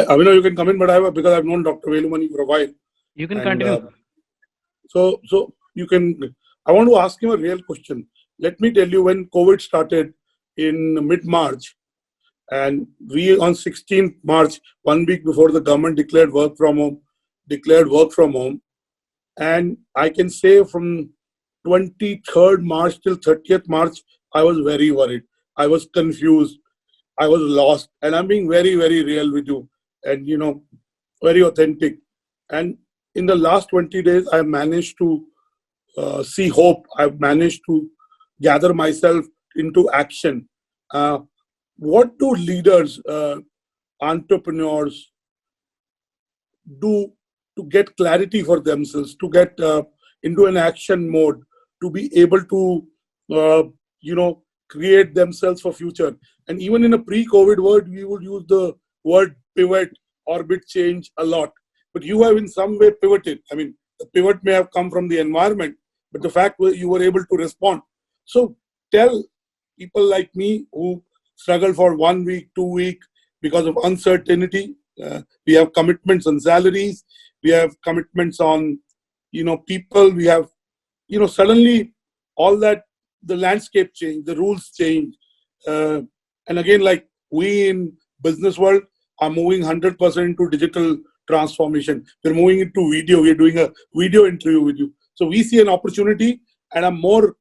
Abhinav, you can come in, but because I've known Dr. Velumani for a while. You can And, continue. So you can. I want to ask him a real question. Let me tell you, when COVID started in mid-March, and we on 16th March, 1 week before the government declared work from home, and I can say from 23rd March till 30th March, I was very worried. I was confused. I was lost. And I'm being very, very real with you and, very authentic. And in the last 20 days, I've managed to see hope. I've managed to gather myself into action. What do leaders, entrepreneurs do to get clarity for themselves, to get into an action mode, to be able to, create themselves for future? And even in a pre-COVID world, we would use the word pivot, orbit change a lot. But you have in some way pivoted. I mean, the pivot may have come from the environment, but the fact was you were able to respond. So tell people like me who struggle for 1 week, 2 week because of uncertainty. We have commitments on salaries. We have commitments on, people. We have, suddenly all that, the landscape change, the rules change. And again, like we in business world are moving 100% into digital transformation. We're moving into video. We're doing a video interview with you. So we see an opportunity, and I'm more,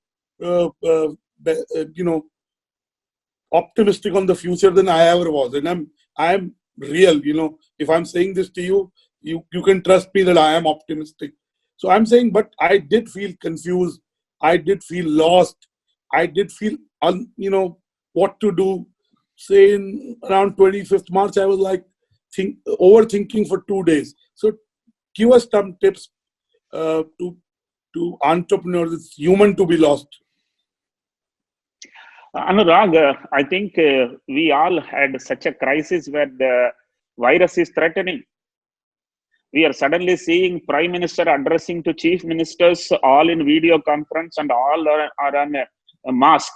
optimistic on the future than I ever was. And I'm real. If I'm saying this to you, you can trust me that I am optimistic. So I'm saying, but I did feel confused. I did feel lost. I did feel, what to do. Say in around 25th March, I was like overthinking for 2 days. So give us some tips to entrepreneurs. It's human to be lost. Anurag, I think we all had such a crisis where the virus is threatening. We are suddenly seeing Prime Minister addressing to Chief Ministers all in video conference, and all are on a mask.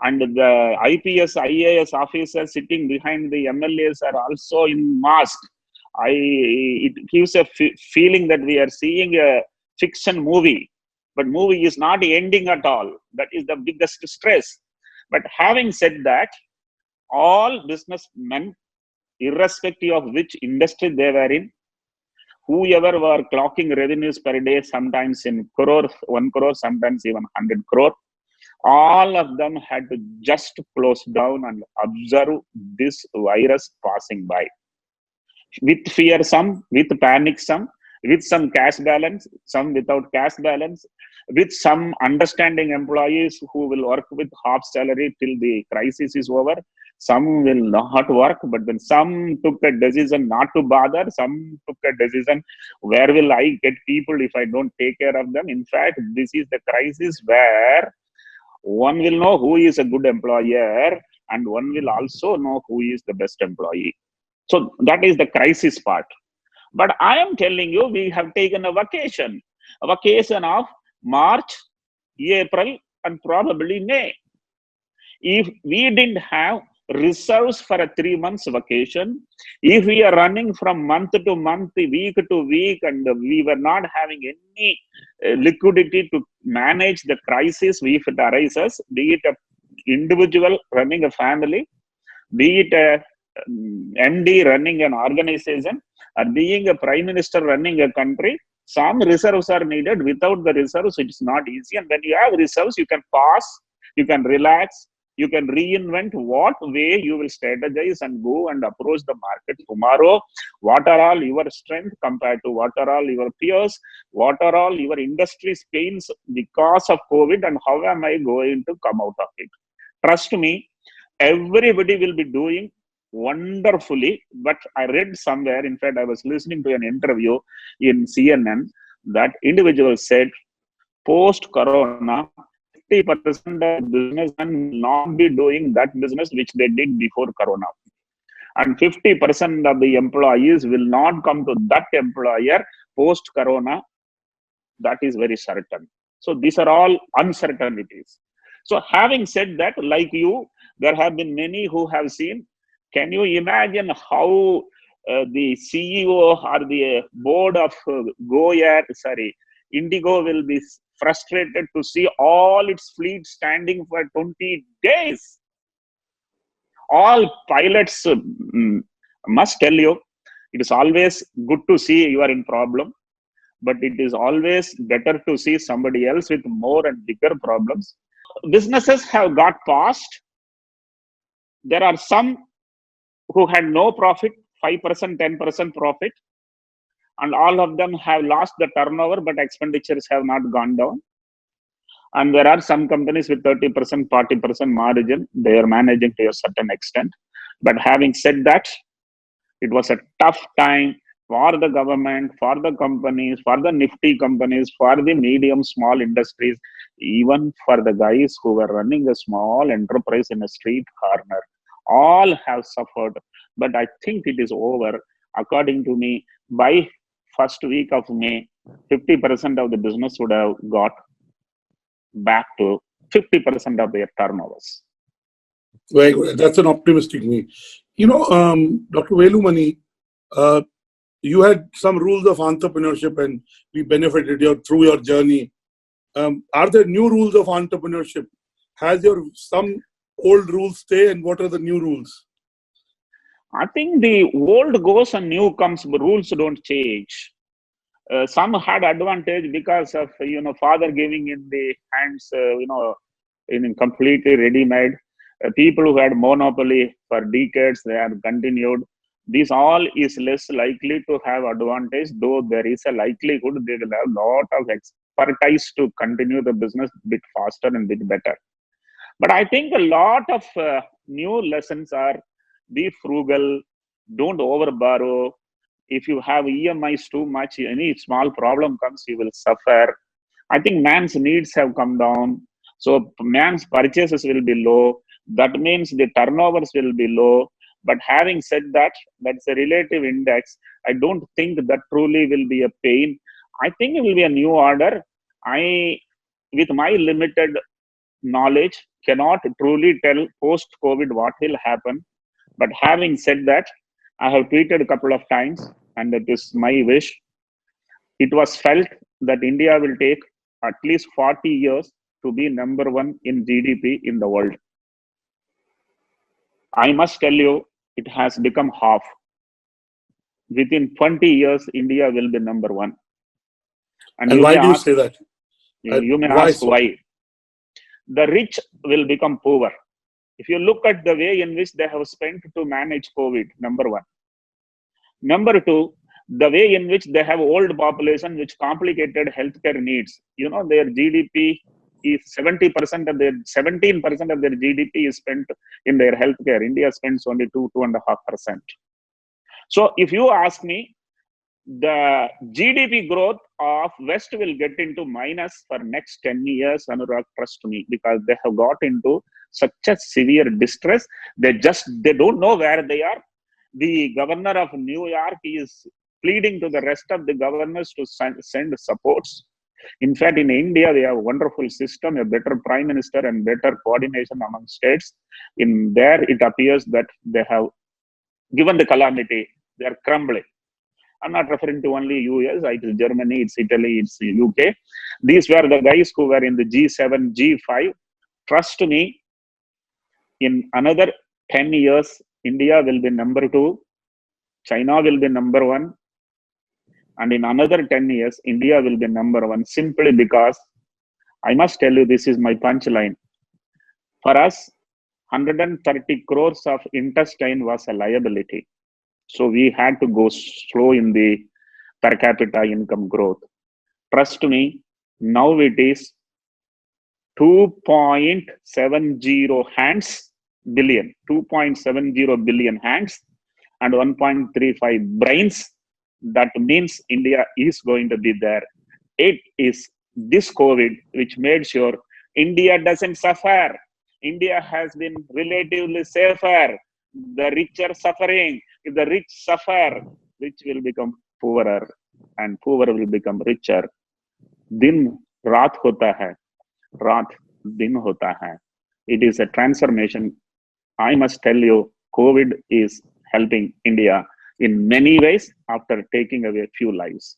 And the IPS, IAS officers sitting behind the MLAs are also in mask. It gives a feeling that we are seeing a fiction movie, but movie is not ending at all. That is the biggest stress. But having said that, all businessmen, irrespective of which industry they were in, whoever were clocking revenues per day, sometimes in crore, 1 crore, sometimes even 100 crore, all of them had to just close down and observe this virus passing by. With fear some, with panic some, with some cash balance, some without cash balance, with some understanding employees who will work with half salary till the crisis is over. Some will not work, but then some took a decision not to bother. Some took a decision, where will I get people if I don't take care of them? In fact, this is the crisis where one will know who is a good employer, and one will also know who is the best employee. So that is the crisis part. But I am telling you, we have taken a vacation of March, April, and probably May. If we didn't have reserves for a 3 months vacation, if we are running from month to month, week to week, and we were not having any liquidity to manage the crisis if it arises, be it an individual running a family, be it a MD running an organization, or being a prime minister running a country, some reserves are needed. Without the reserves, it's not easy. And when you have reserves, you can pause, you can relax, you can reinvent what way you will strategize and go and approach the market tomorrow. What are all your strengths compared to what are all your peers? What are all your industry's pains because of COVID, and how am I going to come out of it? Trust me, everybody will be doing wonderfully. But I read somewhere, in fact, I was listening to an interview in CNN, that individual said, post-corona, 50% of businessmen will not be doing that business which they did before corona. And 50% of the employees will not come to that employer post-corona. That is very certain. So these are all uncertainties. So having said that, like you, there have been many who have seen. Can you imagine how the CEO or the board of Indigo will be frustrated to see all its fleet standing for 20 days. All pilots must tell you, it is always good to see you are in problem, but it is always better to see somebody else with more and bigger problems. Businesses have got paused. There are some who had no profit, 5%, 10% profit, and all of them have lost the turnover, but expenditures have not gone down. And there are some companies with 30%, 40% margin. They are managing to a certain extent. But having said that, it was a tough time for the government, for the companies, for the nifty companies, for the medium, small industries, even for the guys who were running a small enterprise in a street corner. All have suffered. But I think it is over. According to me, by first week of May, 50% of the business would have got back to 50% of their turnovers. Very good. That's an optimistic me. Dr. Velumani, you had some rules of entrepreneurship and we benefited through your journey. Are there new rules of entrepreneurship? Has some old rules stay, and what are the new rules? I think the old goes and new comes, but rules don't change. Some had advantage because of father giving in the hands in completely ready-made. People who had monopoly for decades, they have continued. This all is less likely to have advantage, though there is a likelihood they will have lot of expertise to continue the business a bit faster and bit better. But I think a lot of new lessons are: be frugal, don't overborrow. If you have EMIs too much, any small problem comes, you will suffer. I think man's needs have come down, so man's purchases will be low. That means the turnovers will be low. But having said that, that's a relative index. I don't think that truly will be a pain. I think it will be a new order. I, with my limited knowledge, cannot truly tell post-COVID what will happen. But having said that, I have tweeted a couple of times, and it is my wish. It was felt that India will take at least 40 years to be number one in GDP in the world. I must tell you, it has become half. Within 20 years, India will be number one. And why do you say that? You may ask why. The rich will become poor. If you look at the way in which they have spent to manage COVID, number one. Number two, the way in which they have old population, which complicated healthcare needs. Their GDP is 17% of their GDP is spent in their healthcare. India spends only 2.5%. So if you ask me, the GDP growth of West will get into minus for next 10 years, Anurag, trust me, because they have got into such a severe distress. They don't know where they are. The governor of New York is pleading to the rest of the governors to send supports. In fact, in India, we have a wonderful system, a better prime minister and better coordination among states. In there, it appears that they have, given the calamity, they are crumbling. I'm not referring to only US, it's Germany, it's Italy, it's UK. These were the guys who were in the G7, G5. Trust me, in another 10 years, India will be number 2, China will be number 1, and in another 10 years, India will be number 1, simply because, I must tell you, this is my punchline. For us, 130 crores of intestine was a liability. So we had to go slow in the per capita income growth. Trust me, now it is 2.70 billion hands and 1.35 brains. That means India is going to be there. It is this COVID which made sure India doesn't suffer. India has been relatively safer. The rich are suffering. If the rich suffer, rich will become poorer and poor will become richer. Din raat hota hai, raat din hota hai. It is a transformation. I must tell you, COVID is helping India. in many ways after taking away a few lives.